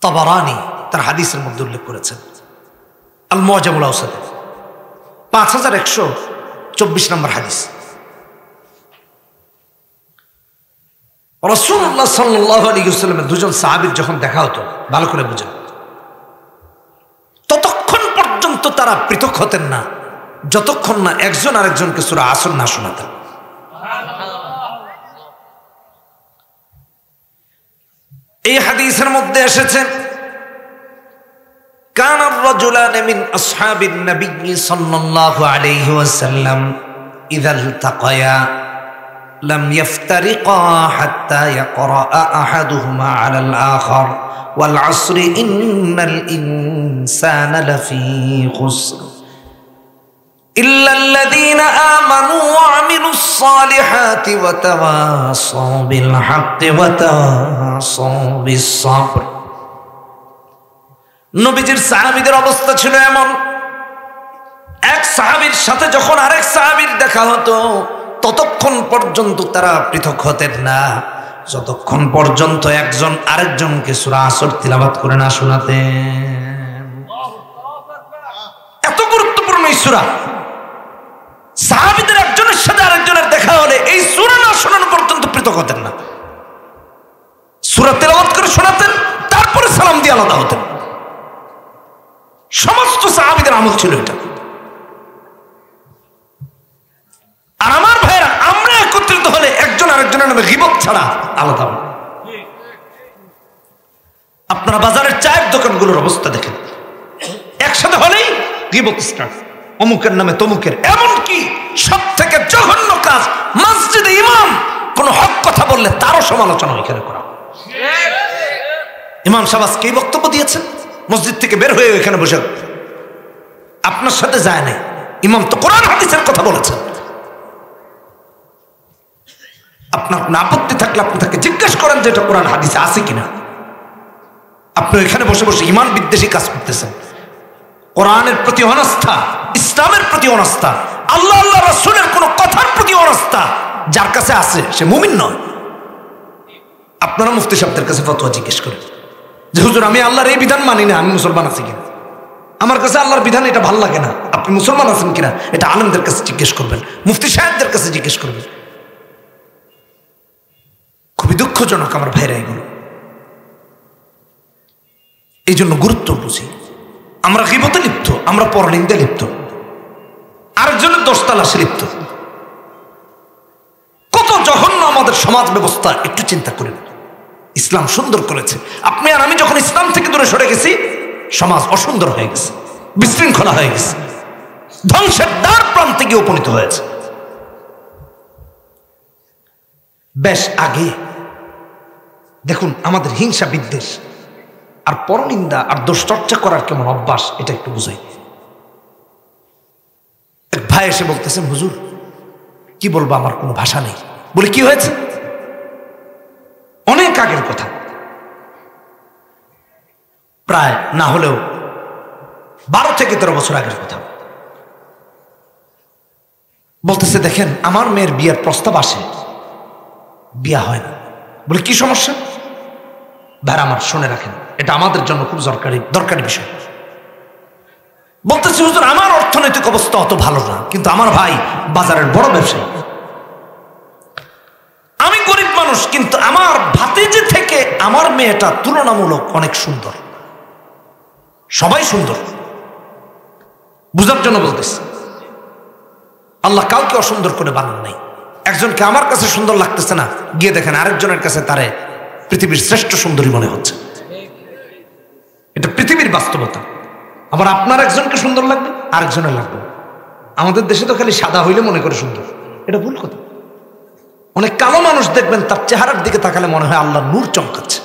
তাবারানী তার হাদিসের মধ্যে উল্লেখ করেছেন, আল মুআজামুল আওসাত 5124 নম্বর হাদিস। রাসূলুল্লাহ সাল্লাল্লাহু আলাইহি ওয়াসাল্লামের দুজন সাহাবীর যখন দেখা হতো, ভালো করে বুঝেন, ততক্ষণ পর্যন্ত তারা পৃথক হতেন না যতক্ষণ না একজন আরেকজনকে সূরা আসর না শোনাতেন। এই হাদিসের মধ্যে এসেছে, কানা রাজুলান মিন আসহাবিন নবী সাল্লাল্লাহু আলাইহি ওয়াসাল্লাম ইযা ইলতাকায়া লাম ইফতারিকা হাত্তা ইয়াকরা আহাদুহুমা আলাল আখার ওয়াল আসরি ইন্নাল ইনসানা লাফি খুসর ইল্লাল্লাযীনা আমানু ওয়া আমিলুস সালিহাতি ওয়া তাওয়াসাউ বিল হাক্কি ওয়া তাওয়াসাউ বিস সাবর। নবীজির সাহাবীদের অবস্থা ছিল এমন, এক সাহাবীর সাথে যখন আরেক সাহাবীর দেখা হতো ততক্ষণ পর্যন্ত তারা পৃথক হতেন না যতক্ষণ পর্যন্ত একজন আরেকজনকে সূরা আসর তিলাওয়াত করে না শোনাতেন। এত গুরুত্বপূর্ণ এই সূরা, সাহাবীদের একজনের সাথে আরেকজনের দেখা হলে এই সূরা না শোনানো পর্যন্ত পৃথক হতেন না। সূরা তেলাওয়াত করে শোনাতেন, তারপরে সালাম দিয়ে আলাদা হতেন। সমস্ত সাহাবীদের আমল ছিল এটা। আর আমার ভাইরা, আমরা একত্রিত হলে একজন আরেকজনের নামে গীবত ছাড়া আলাদা হবে। আপনারা বাজারের চায়ের দোকানগুলোর অবস্থা দেখেন, একসাথে হলেই গীবত স্টার্ট, অমুকের নামে তমুকের। এমনকি সব থেকে জঘন্য কাজ, মসজিদে ইমাম কোন হক কথা বললে তারও সমালোচনা এখানে করা। ইমাম সাহেব আজকে এই বক্তব্য দিয়েছেন, মসজিদ থেকে বের হয়ে এখানে বসে, আপনার সাথে যায় নাই, ইমাম তো কোরআন হাদিসের কথা বলেছেন। আপনার আপত্তি থাকলে আপনি তাকে জিজ্ঞেস করেন যে এটা কোরআন হাদিসে আছে কিনা। আপনি এখানে বসে বসে ঈমান বিদ্বেষী কাজ করতেছেন। কোরআনের প্রতি অনাস্থা, ইসলামের প্রতি অনাস্থা, আল্লাহ আল্লাহ রাসূলের কোন কথার প্রতি অনাস্থা যার কাছে আছে সে মুমিন নয়। আপনারা মুফতি সাহেবদের কাছে ফতোয়া জিজ্ঞেস করেন যে হুজুর আমি আল্লাহর এই বিধান মানি না, আমি মুসলমান আছি কিনা, আমার কাছে আল্লাহর বিধান এটা ভালো লাগে না, আপনি মুসলমান আছেন কিনা। এটা আলেমদের কাছে জিজ্ঞেস করবেন, মুফতি সাহেবদের কাছে জিজ্ঞেস করবেন। খুবই দুঃখজনক আমার ভাইরা এগুলো। এই জন্য গুরুত্ব বুঝি, আমরা গীবতে লিপ্ত, আমরা পরনিন্দে লিপ্ত, আরেকজনের দোষ তালাশে লিপ্ত। কত জঘন্য আমাদের সমাজ ব্যবস্থা, একটু চিন্তা করেন। ইসলাম সুন্দর করেছে, আপনি আর আমি যখন ইসলাম থেকে দূরে সরে গেছি, সমাজ অসুন্দর হয়ে গেছে, বিশৃঙ্খলা হয়ে গেছে, ধ্বংসের দ্বার প্রান্তে গিয়ে উপনীত হয়েছে। বেশ আগে দেখুন আমাদের হিংসা বিদ্বেষ আর পরনিন্দা আর দোষ চর্চা করার কেমন অভ্যাস, এটা একটু বুঝাই। এক ভাই এসে বলতেছেন হুজুর কি বলবো, আমার কোনো ভাষা নেই। বলে কি হয়েছে? অনেক আগের কথা, প্রায় না হলেও 12 থেকে 13 বছর আগের কথা। বলতেছে দেখেন আমার মেয়ের বিয়ের প্রস্তাব আসে, বিয়া হয় না। বলে কি সমস্যা? ভাইরা আমার শুনে রাখেন, এটা আমাদের জন্য খুব দরকারি বিষয়। বলতেছে হুজুর আমার অর্থনৈতিক অবস্থা অত ভালো না, কিন্তু আমার ভাই বাজারের বড় ব্যবসায়ী, আমি গরিব মানুষ, কিন্তু আমার ভাতিজি থেকে আমার মেয়েটা তুলনামূলক অনেক সুন্দর। সবাই সুন্দর, বুঝার জন্য বলতেছে। আল্লাহ কাউকে অসুন্দর করে বানান নাই। একজনকে আমার কাছে সুন্দর লাগতেছে না, গিয়ে দেখেন আরেকজনের কাছে তারে পৃথিবীর শ্রেষ্ঠ সুন্দরী মনে হচ্ছে। এটা পৃথিবীর বাস্তবতা। আবার আপনার একজনকে সুন্দর লাগবে, আরেকজনের লাগবে। আমাদের দেশে তো খালি সাদা হইলে মনে করে সুন্দর, এটা ভুল কথা। অনেক কালো মানুষ দেখবেন তার চেহারার দিকে তাকালে মনে হয় আল্লাহ নূর চমকাচ্ছে।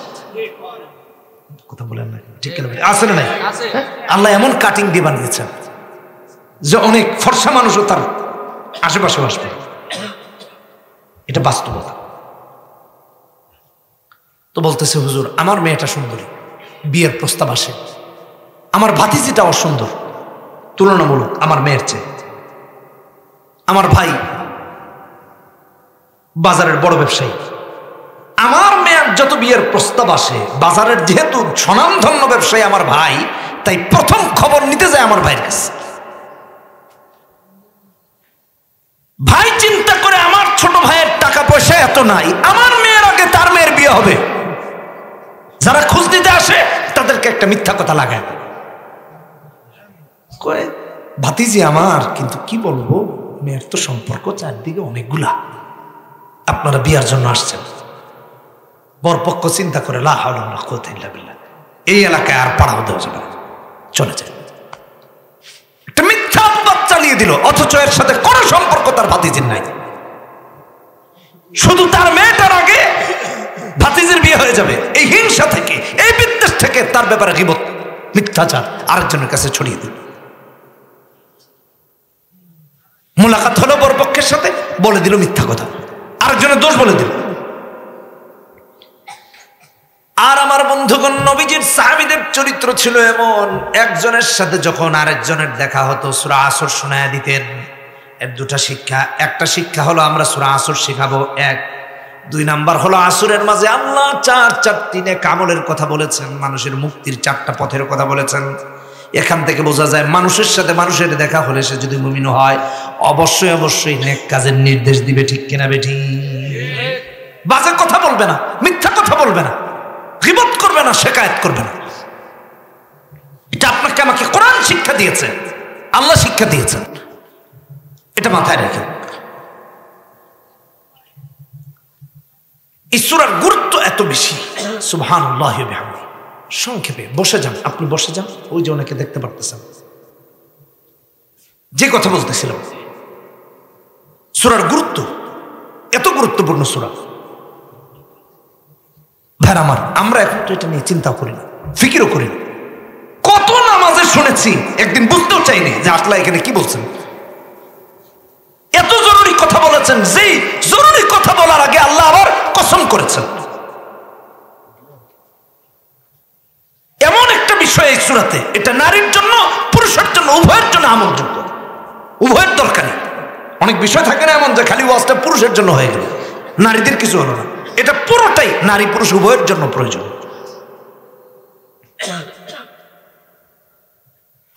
কথা বলেন না, ঠিক কেন? আছে না নাই? আল্লাহ এমন কাটিং দিয়ে বানিয়েছেন যে অনেক ফর্সা মানুষও তার আশেপাশে আসবে। এটা বাস্তবতা। তো বলতেছে হুজুর আমার মেয়েটা সুন্দরী, বিয়ের প্রস্তাব আসে, আমার ভাতিজিটা অসুন্দর তুলনামূলক আমার মেয়ের চেয়ে। আমার ভাই বাজারের বড় ব্যবসায়ী, আমার মেয়ের যত বিয়ের প্রস্তাব আসে, বাজারের যেহেতু স্বনামধন্য ব্যবসায়ী আমার ভাই, তাই প্রথম খবর নিতে যায় আমার ভাইয়ের কাছে। ভাই চিন্তা করে আমার ছোট ভাইয়ের টাকা পয়সা এত নাই, আমার মেয়ের আগে তার মেয়ের বিয়ে হবে। যারা খোঁজ দিতে আসে তাদেরকে একটা মিথ্যা কথা লাগায়, কয় ভাতিজি আমার, কিন্তু কি বলবো, মেয়ের তো সম্পর্ক চারদিকে অনেকগুলা, আপনারা বিয়ার জন্য আসছেন। বরপক্ষ চিন্তা করে লা হাওলা ওয়ালা কুওয়াতা ইল্লা বিল্লাহ, এই এলাকায় আর পাড়াও দেওয়া যাবে না, চলে যায়। একটা মিথ্যা অপবাদ চালিয়ে দিল, অথচ এর সাথে কোনো সম্পর্ক তার ভাতিজির নাই। শুধু তার মেয়েটার আগে ভাতিজির বিয়ে হয়ে যাবে, এই হিংসা থেকে, এই বিদ্বেষ থেকে তার ব্যাপারে গীবত, মিথ্যাচার আরেকজনের কাছে ছড়িয়ে দিল। মুলাকাত হলো বরপক্ষের সাথে, বলে দিল মিথ্যা কথা, আরেকজনের দোষ বলে দিল। আর আমার বন্ধুগণ, নবীজির সাহাবীদের চরিত্র ছিল এমন, একজনের সাথে যখন আরেকজনের দেখা হতো সূরা আসর শোনায় দিতেন। এর দুটা শিক্ষা, একটা শিক্ষা হলো আমরা সূরা আসর শেখাবো, এক। 2 নাম্বার হলো আসরের মাঝে আল্লাহ 4 নেক আমলের কথা বলেছেন, মানুষের মুক্তির 4টা পথের কথা বলেছেন। এখান থেকে বোঝা যায় মানুষের সাথে মানুষের দেখা হলে সে যদি মুমিন হয়, অবশ্যই অবশ্যই নেক কাজের নির্দেশ দিবে, ঠিক কিনা বেঠি? বাজে কথা বলবে না, মিথ্যা কথা বলবে না, গীবত করবে না, শিকায়েত করবে না। এটা আপনাকে আমাকে কোরআন শিক্ষা দিয়েছে, আল্লাহ শিক্ষা দিয়েছেন, এটা মাথায় রেখে। এই সূরার গুরুত্ব এত বেশি, সুবহানাল্লাহি ওয়া বিহামদিহি। সংক্ষেপে বসে যান, আপনি বসে যান, ওই যে ওনাকে দেখতে পারতেছেন। যে কথা বলতেছিলাম, সূরার গুরুত্ব, এত গুরুত্বপূর্ণ সূরা। ভাই আমার, আমরা এখন তো এটা নিয়ে চিন্তা করি না, ফিকিরও করি না। কত নামাজে শুনেছি, একদিন বুঝতেও চাইনি যে আসলে এখানে কি বলছেন। এত জরুরি কথা বলেছেন, যে জরুরি কথা বলার আগে আল্লাহ আবার কসম করেছেন। এমন একটা বিষয় এই সূরাতে, এটা নারীর জন্য, পুরুষের জন্য, উভয়ের জন্য আমলযোগ্য, উভয়ের দরকারি। অনেক বিষয় থাকে না এমন যে খালি ওয়াজটা পুরুষের জন্য হয়ে গেল, নারীদের কিছু হলো না। এটা পুরোটাই নারী পুরুষ উভয়ের জন্য প্রয়োজন।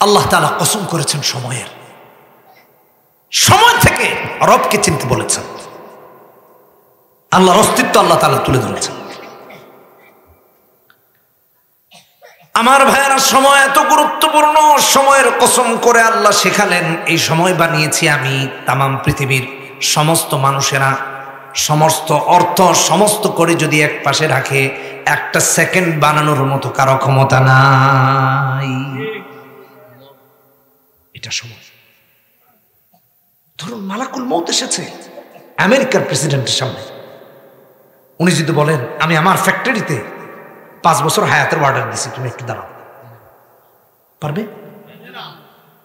আল্লাহ তাআলা কসম করেছেন সময়ের, সময় থেকে রবকে চিনতে বলেছেন। আল্লাহর অস্তিত্ব আল্লাহ তাআলা তুলে ধরেছেন। আমার ভাইয়েরা, সময় এত গুরুত্বপূর্ণ, সময়ের কসম করে আল্লাহ শেখালেন, এই সময় বানিয়েছি আমি, তামাম পৃথিবীর সমস্ত মানুষেরা সমস্ত অর্থ সমস্ত করে যদি এক পাশে রাখে, একটা সেকেন্ড বানানোর মতো কারো ক্ষমতা নাই। এটা সময়। ধরুন মালাকুল মউত এসেছে আমেরিকার প্রেসিডেন্টের সামনে, উনি যদি বলেন আমি আমার ফ্যাক্টরিতে 5 বছর হায়াতের অর্ডার দিছি, তুমি একটু দাঁড়াও, পারবে?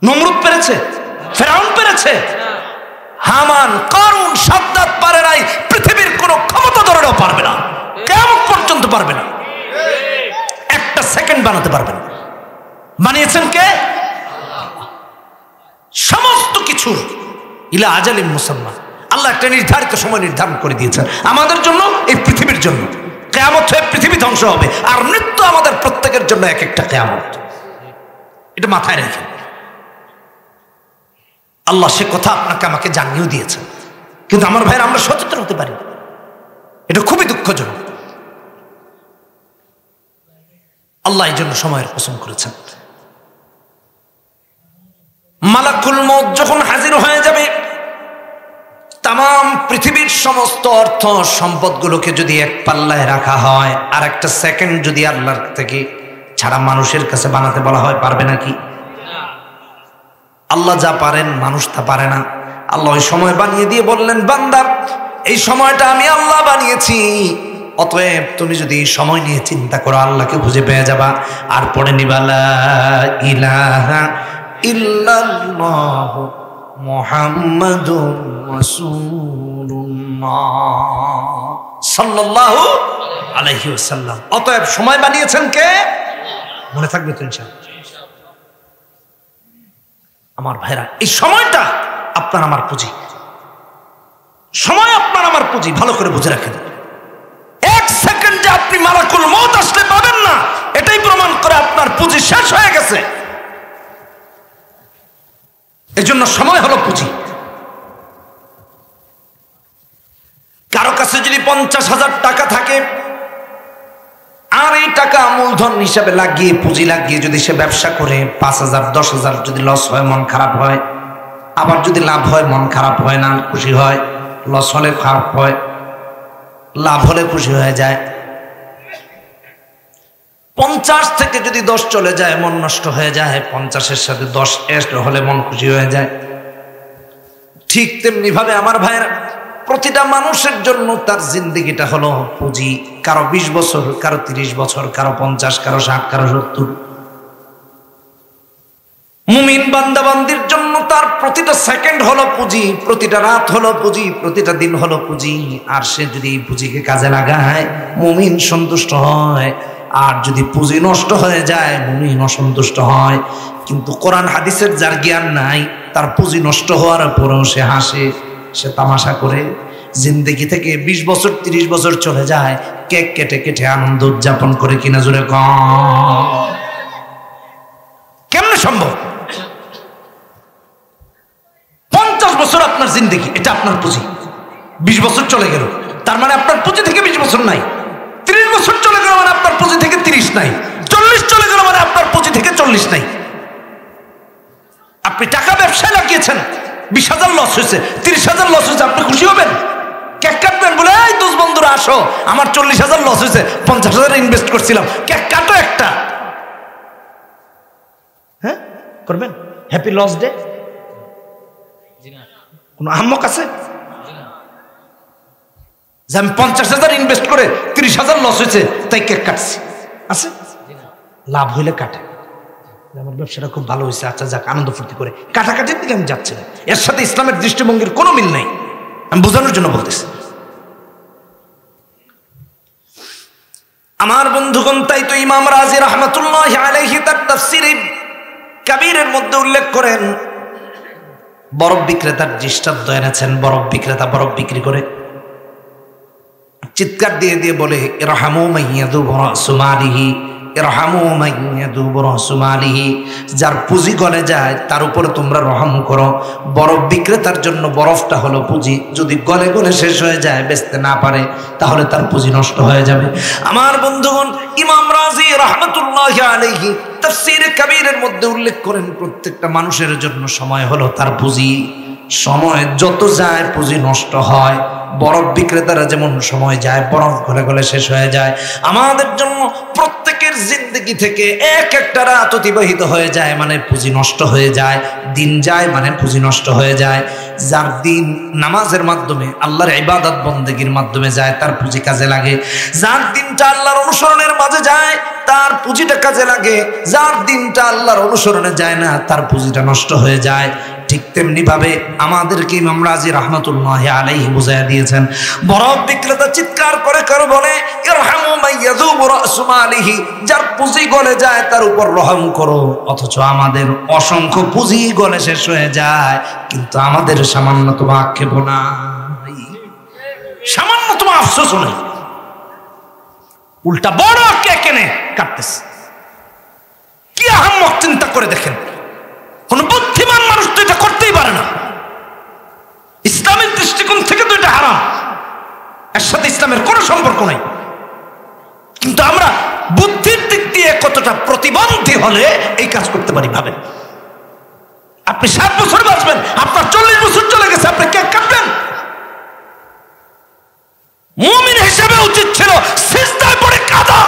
নমরুদ পেরেছে? ফেরাউন পেরেছে? হামান, কারুন, সাদ্দাত পারে নাই, পৃথিবীর কোন ক্ষমতা ধরেও পারবে না, কিয়ামত পর্যন্ত পারবে না, একটা সেকেন্ড বানাতে পারবে না। বানিয়েছেন কে? সমস্ত কিছুর ইলা আজালিন মুসাম্মা, আল্লাহ একটা নির্ধারিত সময় নির্ধারণ করে দিয়েছেন আমাদের জন্য, এই পৃথিবীর জন্য। কিয়ামত হয়ে পৃথিবী ধ্বংস হবে, আর মৃত্যু আমাদের প্রত্যেকের জন্য এক একটা কিয়ামত। এটা মাথায় রেখে আল্লাহ সে কথা আপনাকে আমাকে জানিয়েও দিয়েছেন, কিন্তু আমার ভাইয়ের আমরা সচেতন হতে পারি, এটা খুবই দুঃখজনক। আল্লাহ এই জন্য সময়ের কসম করেছেন। মালাকুল মউত যখন হাজির হয়ে যাবে, তামাম পৃথিবীর সমস্ত অর্থ সম্পদগুলোকে যদি এক পাল্লায় রাখা হয়, আর একটা সেকেন্ড যদি আল্লাহর থেকে ছাড়া মানুষের কাছে বানাতে বলা হয়, পারবে নাকি? আল্লাহ যা পারেন মানুষ তা পারে না। আল্লাহ ওই সময় বানিয়ে দিয়ে বললেন, বান্দা এই সময়টা আমি আল্লাহ বানিয়েছি, অতএব তুমি যদি সময় নিয়ে চিন্তা করো আল্লাহকে খুঁজে পেয়ে যাবা। আর পড়ে নিবা লা ইলাহা ইল্লাল্লাহু মুহাম্মাদুর রাসূলুল্লাহ সাল্লাল্লাহু আলাইহি ওয়াসাল্লাম। অতএব সময় বানিয়েছেন কে? মনে থাকবে তো ইনশাআল্লাহ। আমার ভাইরা, এই সময়টা আপনার আমার পুঁজি, সময় আপনার আমার পুঁজি, ভালো করে বুঝে রাখেন। 1 আপনি মালাকুল মউত আসলে পাবেন না, এটাই প্রমাণ করে আপনার পুঁজি শেষ হয়ে গেছে। এজন্য সময় হলো পুঁজি। কারো কাছে যদি 50,000 টাকা থাকে আর এই টাকা মূলধন হিসাবে লাগিয়ে পুঁজি লাগিয়ে যদি সে ব্যবসা করে 5,000 10,000 যদি লস হয় মন খারাপ হয়, আবার যদি লাভ হয় মন খারাপ হয় না, খুশি হয়। লস হলে খারাপ হয়, লাভ হলে খুশি হয়ে যায়। 50 থেকে যদি 10 চলে যায় মন নষ্ট হয়ে যায়, 50-এর সাথে 10 এড হলে মন খুশি হয়ে যায়। ঠিক তেমনি ভাবে আমার ভাইয়েরা, প্রতিটা মানুষের জন্য তার জিন্দেগিটা হলো পুঁজি। কারো 20 বছর, কারো 30 বছর, কারো 50, কারো 60, কারো 70। মুমিন বান্দাবান্দির জন্য তার প্রতিটা সেকেন্ড হলো পুঁজি, প্রতিটা রাত হলো পুঁজি, প্রতিটা দিন হলো পুঁজি। আর সে যদি এই পুঁজিকে কাজে লাগায় মুমিন সন্তুষ্ট হয়, আর যদি পুঁজি নষ্ট হয়ে যায় মুমিন অসন্তুষ্ট হয়। কিন্তু কোরআন হাদিসের যার জ্ঞান নাই, তার পুঁজি নষ্ট হওয়ার পরেও সে হাসে, সে তামাশা করে। জিন্দেগি থেকে 20 বছর 30 বছর চলে যায়, কেক কেটে কেটে আনন্দ উদযাপন করে কিনা জোরে কেমনে সম্ভব? 50 বছর আপনার জিন্দেগি, এটা আপনার পুঁজি। 20 বছর চলে গেল, তার মানে আপনার পুঁজি থেকে 20 বছর নাই। 30 বছর চলে গেল মানে আপনার পুঁজি থেকে 30 নাই। 40 চলে গেল মানে আপনার পুঁজি থেকে 40 নাই। আপনি টাকা ব্যবসায় লাগিয়েছেন, 20,000 লস হয়েছে, 30,000 লস হয়েছে, আপনি খুশি হবেন? কেক কাটবেন বলে, এই দোস্ত বন্ধুরা আসো, আমার 40,000 লস হয়েছে, 50,000 ইনভেস্ট করছিলাম, কেক কাটো একটা। হ্যাঁ করবেন? হ্যাপি লস ডে কোন আহম্মক আছে যে আমি 50,000 ইনভেস্ট করে 30,000 লস হয়েছে তাই কেক কাটছি? আছে? লাভ হইলে কাটে, আমার ব্যবসাটা খুব ভালো হয়েছে, আচ্ছা যাক, আনন্দ ফুর্তি করে। কাটাকাটির দিকে আমি যাচ্ছি না, এর সাথে ইসলামের দৃষ্টিভঙ্গির কোনো মিল নাই। আমি বোঝানোর জন্য বলতেছি আমার বন্ধুগণ। তাই তো ইমাম রাজি রাহমাতুল্লাহি আলাইহি তার তাফসীরে কাবীরের মধ্যে উল্লেখ করেন, বরফ বিক্রেতার দৃষ্টান্ত এনেছেন। বরফ বিক্রেতা বরফ বিক্রি করে চিৎকার দিয়ে দিয়ে বলে, ইরহামু মাইয়াদুবু রাসু মালিহি, ইরহামু মাইয়াদুবু রাসু মালিহি। যার পুঁজি গলে যায় তার উপরে তোমরা রহম করো। বরফ বিক্রেতার জন্য বরফটা হলো পুঁজি, যদি গলে গলে শেষ হয়ে যায়, বেচতে না পারে, তাহলে তার পুঁজি নষ্ট হয়ে যাবে। আমার বন্ধুগণ, ইমাম রাজি রাহমাতুল্লাহি আলাইহি তাফসীরে কাবীরের মধ্যে উল্লেখ করেন, প্রত্যেকটা মানুষের জন্য সময় হলো তার পুঁজি। সময় যত যায় পুঁজি নষ্ট হয়। বরফ বিক্রেতারা যেমন সময় যায়, বরফ গলে গলে শেষ হয়ে যায়, আমাদের জন্য প্রত্যেকের জিন্দেগি থেকে এক একটা রাত অতিবাহিত হয়ে যায় মানে পুঁজি নষ্ট হয়ে যায়। দিন যায় মানে পুঁজি নষ্ট হয়ে যায়। যার দিন নামাজের মাধ্যমে, আল্লাহর ইবাদত বন্দেগীর মাধ্যমে যায়, তার পুঁজি কাজে লাগে। যার দিনটা আল্লাহর অনুসরণের মাঝে যায় তার পুঁজিটা কাজে লাগে। যার দিনটা আল্লাহর অনুসরণে যায় না, তার পুঁজিটা নষ্ট হয়ে যায়। ঠিক তেমনি ভাবে আমাদেরকে ইমাম রাজি রাহমাতুল্লাহি আলাইহি বুঝাইয়া দিয়েছেন। বরফ বিক্রেতা চিৎকার করে করে বলে, ইরহামু মাইয়াযুবু রাসু মালিহি, যার পুঁজি গলে যায় তার উপর রহম করো। অথচ আমাদের অসংখ্য পুঁজি গলে শেষ হয়ে যায়, কিন্তু আমাদের সামান্যতম আক্ষেপ নাই, সামান্যতম আফসোস নেই। উল্টা বড় কে কেনে কাটতেছে। কি আহাম্মক চিন্তা করে দেখেন, কোন বুদ্ধিমান মানুষ তো এটা করতেই পারে না। ইসলামের দৃষ্টিকোণ থেকে তো এটা হারাম, এর সাথে ইসলামের কোনো সম্পর্ক নাই। কিন্তু আমরা বুদ্ধির দিক দিয়ে কতটা প্রতিবন্ধী হলে এই কাজ করতে পারি ভাবেন। আপনি 7 বছর বাঁচবেন, আপনার 40 বছর চলে গেছে, আপনি কেক কাটবেন? মুমিন হিসেবে উচিত ছিল সিজদায় পড়ে কাঁদা,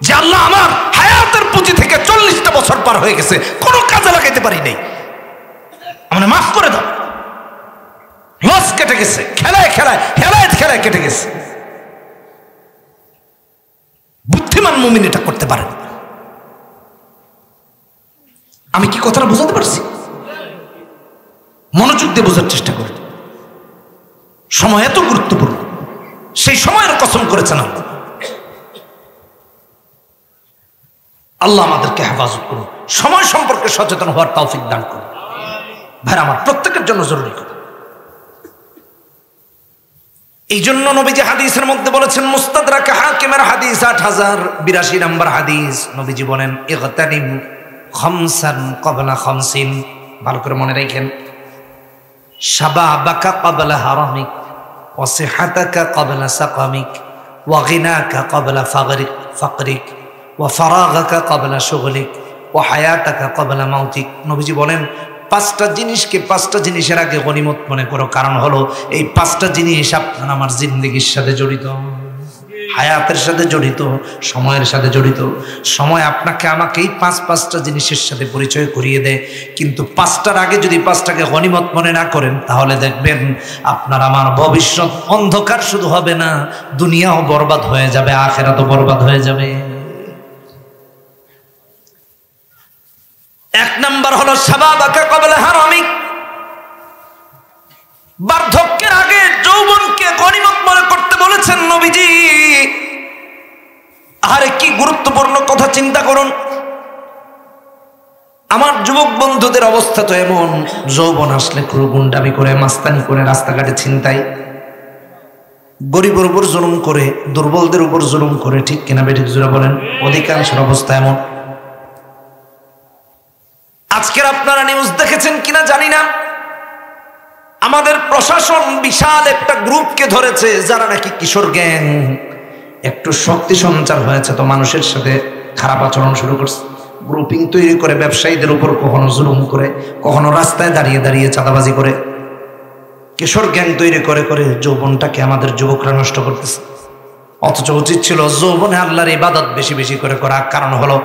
যে আল্লাহ আমার হায়াতের পুঁজি থেকে 40টা বছর পার হয়ে গেছে, কোনো কাজে লাগাইতে পারি নাই, আমাকে মাফ করে দাও। লস কেটে গেছে, খেলায় খেলায় হেলায় খেলায় কেটে গেছে। বুদ্ধিমান মুমিন এটা করতে পারেন। আমি কি কথাটা বোঝাতে পারছি? মনোযোগ দিয়ে বোঝার চেষ্টা করি। সময় এত গুরুত্বপূর্ণ, সেই সময়ের কসম করেছেন আল্লাহ। আমাদেরকে হেফাজত করুন, সময় সম্পর্কে সচেতন হওয়ার তৌফিক দান করুন। ভাই আমার প্রত্যেকের জন্য জরুরি কথা, এই জন্য নবীজি হাদিসের মধ্যে বলেছেন, মুস্তাদরাক হাকিমের হাদিস 8082 নম্বর হাদিস, নবীজি বলেন ইগতানিম খামসান ক্বাবলা খামসিন, ভালো করে মনে রাখেন, শাবাবাকা ক্বাবলা হারামিক ওয়া সিহাতাকা ক্বাবলা সাকামিক ওয়া গিনাকা ক্বাবলা ফাকরিক ওয়া ফারাগাকা ক্বাবলা শুগলিক ওয়া হায়াতাকা ক্বাবলা মাউতিক। নবীজি বলেন 5টা জিনিসকে 5টা জিনিসের আগে গনিমত মনে করো, কারণ হলো এই 5টা জিনিস আপনার আমার জিন্দেগির সাথে জড়িত, হায়াতের সাথে জড়িত, সময়ের সাথে জড়িত। সময় আপনাকে আমাকে এই 5টা জিনিসের সাথে পরিচয় করিয়ে দেয়, কিন্তু 5টার আগে যদি 5টাকে গনিমত মনে না করেন, তাহলে দেখবেন আপনার আমার ভবিষ্যৎ অন্ধকার শুধু হবে না, দুনিয়াও বরবাদ হয়ে যাবে, আখিরাতও বরবাদ হয়ে যাবে। 1 নাম্বার হলো শাবাবাকা ক্বাবলা হারামিক, বার্ধক্যের আগে যৌবনকে গনিমত মনে করতে বলেছেন নবীজি। আরে কি গুরুত্বপূর্ণ কথা, চিন্তা করুন। আমার যুবক বন্ধুদের অবস্থা তো এমন, যৌবন আসলে গুন্ডামি করে, মাস্তানি করে, রাস্তাঘাটে ছিনতাই, গরিবের উপর জুলুম করে, দুর্বলদের উপর জুলুম করে, ঠিক কিনা বেঠিক জোরে বলেন? অধিকাংশের অবস্থা এমন। আজকের আপনারা নিউজ দেখেছেন কিনা জানি না, আমাদের প্রশাসন বিশাল একটা গ্রুপকে ধরেছে, যারা নাকি কিশোর গ্যাং, একটু শক্তি সঞ্চার হয়েছে তো মানুষের সাথে খারাপ আচরণ শুরু করছে, গ্রুপিং তৈরি করে ব্যবসায়ীদের উপর কখনো জুলুম করে, কখনো রাস্তায় দাঁড়িয়ে দাঁড়িয়ে চাঁদাবাজি করে, কিশোর গ্যাং তৈরি করে করে যৌবনটাকে আমাদের যুবকরা নষ্ট করতেছে। অথচ উচিত ছিল যৌবনে আল্লাহর ইবাদত বেশি বেশি করে করা, কারণ হলো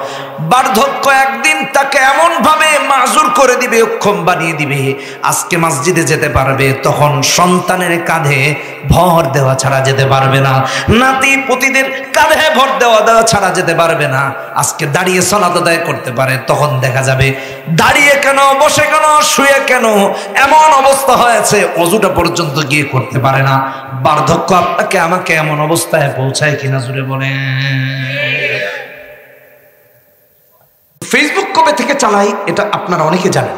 বার্ধক্য একদিন তাকে এমন ভাবে মাজুর করে দিবে, অক্ষম বানিয়ে দিবে। আজকে মসজিদে যেতে পারবে, তখন সন্তানের কাঁধে ভর দেওয়া ছাড়া যেতে পারবে না, নাতি পুতিদের কাঁধে ভর দেওয়া ছাড়া যেতে পারবে না। আজকে দাঁড়িয়ে সালাত আদায় করতে পারে, তখন দেখা যাবে দাঁড়িয়ে কেন, বসে কেন, শুয়ে কেন, এমন অবস্থা হয়েছে ওযুটা পর্যন্ত গিয়ে করতে পারে না। বার্ধক্য আপনাকে আমাকে এমন অবস্থায় পৌঁছায় কিনা জুড়ে বলে। ফেসবুক কবে থেকে চালাই এটা আপনারা অনেকে জানেন।